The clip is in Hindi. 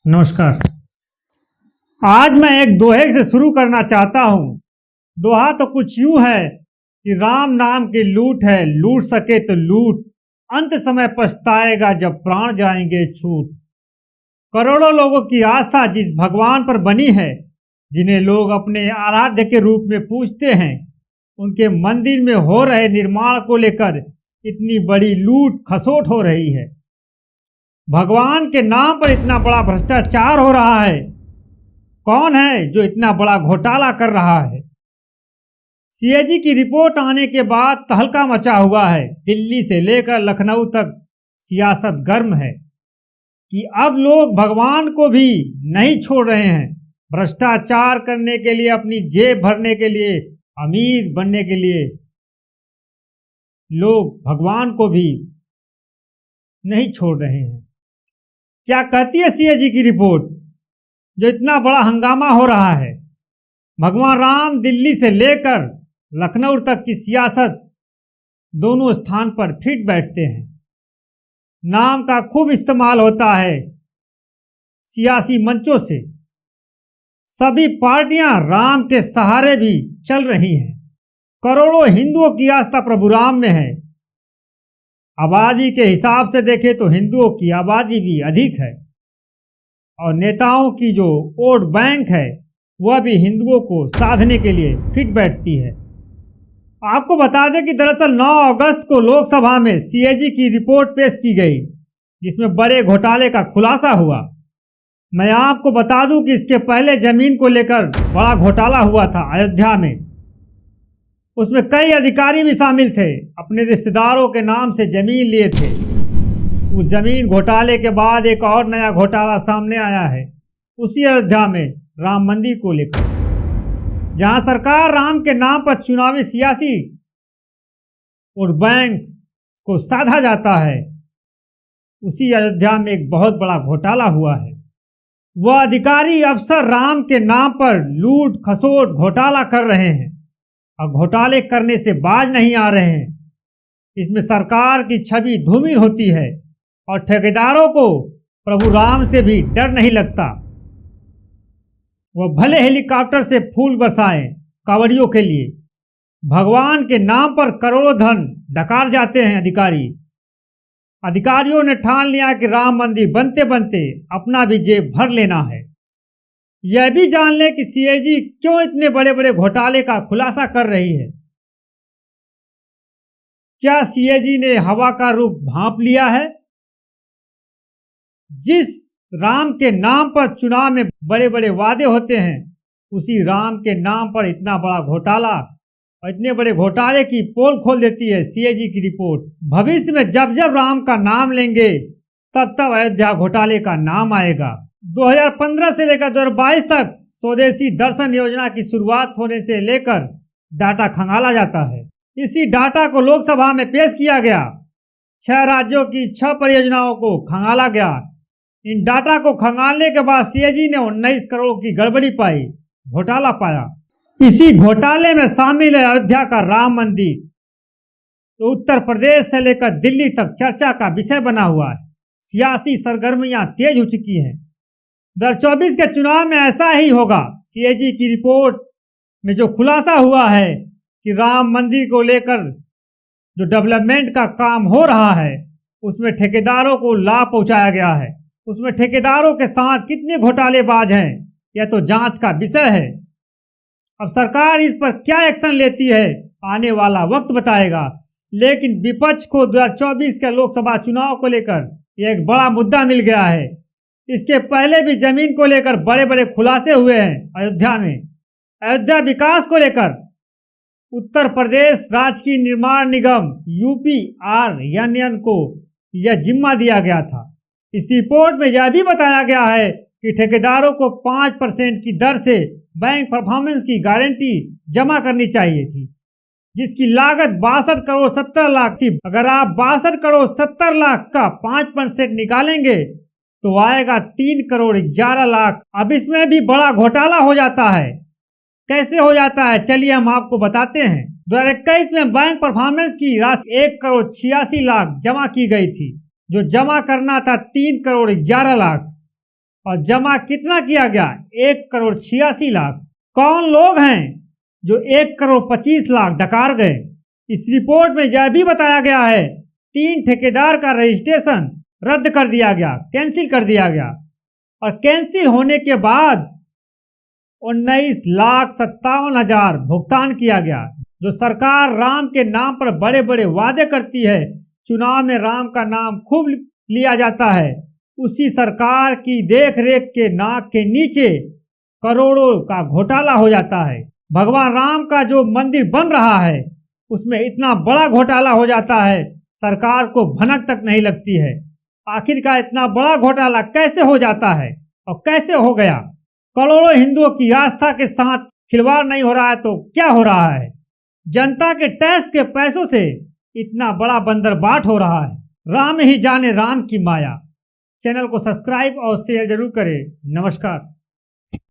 नमस्कार। आज मैं एक दोहे से शुरू करना चाहता हूँ। दोहा तो कुछ यूं है कि राम नाम की लूट है, लूट सके तो लूट, अंत समय पछताएगा जब प्राण जाएंगे छूट। करोड़ों लोगों की आस्था जिस भगवान पर बनी है, जिन्हें लोग अपने आराध्य के रूप में पूजते हैं, उनके मंदिर में हो रहे निर्माण को लेकर इतनी बड़ी लूट खसोट हो रही है। भगवान के नाम पर इतना बड़ा भ्रष्टाचार हो रहा है। कौन है जो इतना बड़ा घोटाला कर रहा है? सीएजी की रिपोर्ट आने के बाद तहलका मचा हुआ है। दिल्ली से लेकर लखनऊ तक सियासत गर्म है कि अब लोग भगवान को भी नहीं छोड़ रहे हैं। भ्रष्टाचार करने के लिए, अपनी जेब भरने के लिए, अमीर बनने के लिए लोग भगवान को भी नहीं छोड़ रहे हैं। क्या कहती है सीएजी की रिपोर्ट, जो इतना बड़ा हंगामा हो रहा है? भगवान राम दिल्ली से लेकर लखनऊ तक की सियासत दोनों स्थान पर फिट बैठते हैं। नाम का खूब इस्तेमाल होता है सियासी मंचों से। सभी पार्टियां राम के सहारे भी चल रही हैं। करोड़ों हिंदुओं की आस्था प्रभु राम में है। आबादी के हिसाब से देखें तो हिंदुओं की आबादी भी अधिक है और नेताओं की जो वोट बैंक है वह भी हिंदुओं को साधने के लिए फिट बैठती है। आपको बता दें कि दरअसल 9 अगस्त को लोकसभा में सीएजी की रिपोर्ट पेश की गई, जिसमें बड़े घोटाले का खुलासा हुआ। मैं आपको बता दूं कि इसके पहले जमीन को लेकर बड़ा घोटाला हुआ था अयोध्या में। उसमें कई अधिकारी भी शामिल थे, अपने रिश्तेदारों के नाम से जमीन लिए थे। उस जमीन घोटाले के बाद एक और नया घोटाला सामने आया है, उसी अयोध्या में राम मंदिर को लेकर, जहां सरकार राम के नाम पर चुनावी सियासी वोट बैंक को साधा जाता है। उसी अयोध्या में एक बहुत बड़ा घोटाला हुआ है। वह अधिकारी अफसर राम के नाम पर लूट खसोट घोटाला कर रहे हैं और घोटाले करने से बाज नहीं आ रहे हैं। इसमें सरकार की छवि धूमिल होती है और ठेकेदारों को प्रभु राम से भी डर नहीं लगता। वह भले हेलीकॉप्टर से फूल बरसाएं कांवड़ियों के लिए, भगवान के नाम पर करोड़ों धन डकार जाते हैं अधिकारियों ने ठान लिया कि राम मंदिर बनते बनते अपना भी जेब भर लेना है। यह भी जान लें कि सीएजी क्यों इतने बड़े बड़े घोटाले का खुलासा कर रही है। क्या सीएजी ने हवा का रुख भांप लिया है? जिस राम के नाम पर चुनाव में बड़े बड़े वादे होते हैं, उसी राम के नाम पर इतना बड़ा घोटाला और इतने बड़े घोटाले की पोल खोल देती है सीएजी की रिपोर्ट। भविष्य में जब जब राम का नाम लेंगे तब तब अयोध्या घोटाले का नाम आएगा। 2015 से लेकर 2022 तक स्वदेशी दर्शन योजना की शुरुआत होने से लेकर डाटा खंगाला जाता है। इसी डाटा को लोकसभा में पेश किया गया। 6 राज्यों की 6 परियोजनाओं को खंगाला गया। इन डाटा को खंगालने के बाद सीएजी ने 19 करोड़ की गड़बड़ी पाई, घोटाला पाया। इसी घोटाले में शामिल है अयोध्या का राम मंदिर, तो उत्तर प्रदेश से लेकर दिल्ली तक चर्चा का विषय बना हुआ है। सियासी सरगर्मियां तेज हो चुकी हैं। 2024 के चुनाव में ऐसा ही होगा। सीएजी की रिपोर्ट में जो खुलासा हुआ है कि राम मंदिर को लेकर जो डेवलपमेंट का काम हो रहा है, उसमें ठेकेदारों को लाभ पहुंचाया गया है। उसमें ठेकेदारों के साथ कितने घोटालेबाज हैं, यह तो जांच का विषय है। अब सरकार इस पर क्या एक्शन लेती है, आने वाला वक्त बताएगा। लेकिन विपक्ष को 2024 के लोकसभा चुनाव को लेकर एक बड़ा मुद्दा मिल गया है। इसके पहले भी जमीन को लेकर बड़े बड़े खुलासे हुए हैं अयोध्या में। अयोध्या विकास को लेकर उत्तर प्रदेश राजकीय निर्माण निगम UPRNN को यह जिम्मा दिया गया था। इस रिपोर्ट में यह भी बताया गया है कि ठेकेदारों को 5% की दर से बैंक परफॉर्मेंस की गारंटी जमा करनी चाहिए थी, जिसकी लागत 62 करोड़ 70 लाख थी। अगर आप 62 करोड़ 70 लाख का 5% निकालेंगे तो आएगा 3 करोड़ 11 लाख। अब इसमें भी बड़ा घोटाला हो जाता है। कैसे हो जाता है, चलिए हम आपको बताते हैं। 2021 में बैंक परफॉर्मेंस की राशि 1 करोड़ 86 लाख जमा की गई थी, जो जमा करना था 3 करोड़ 11 लाख। और जमा कितना किया गया? 1,86,00,000। कौन लोग हैं जो 1,25,00,000 डकार गए? इस रिपोर्ट में यह भी बताया गया है 3 ठेकेदार का रजिस्ट्रेशन रद्द कर दिया गया, कैंसिल कर दिया गया, और कैंसिल होने के बाद 19,57,000 भुगतान किया गया। जो सरकार राम के नाम पर बड़े बड़े वादे करती है, चुनाव में राम का नाम खूब लिया जाता है, उसी सरकार की देख रेख के नाक के नीचे करोड़ों का घोटाला हो जाता है। भगवान राम का जो मंदिर बन रहा है उसमें इतना बड़ा घोटाला हो जाता है, सरकार को भनक तक नहीं लगती है। आखिरकार इतना बड़ा घोटाला कैसे हो जाता है और कैसे हो गया? करोड़ों हिंदुओं की आस्था के साथ खिलवाड़ नहीं हो रहा है तो क्या हो रहा है? जनता के टैक्स के पैसों से इतना बड़ा बंदरबाट हो रहा है। राम ही जाने राम की माया। चैनल को सब्सक्राइब और शेयर जरूर करें। नमस्कार।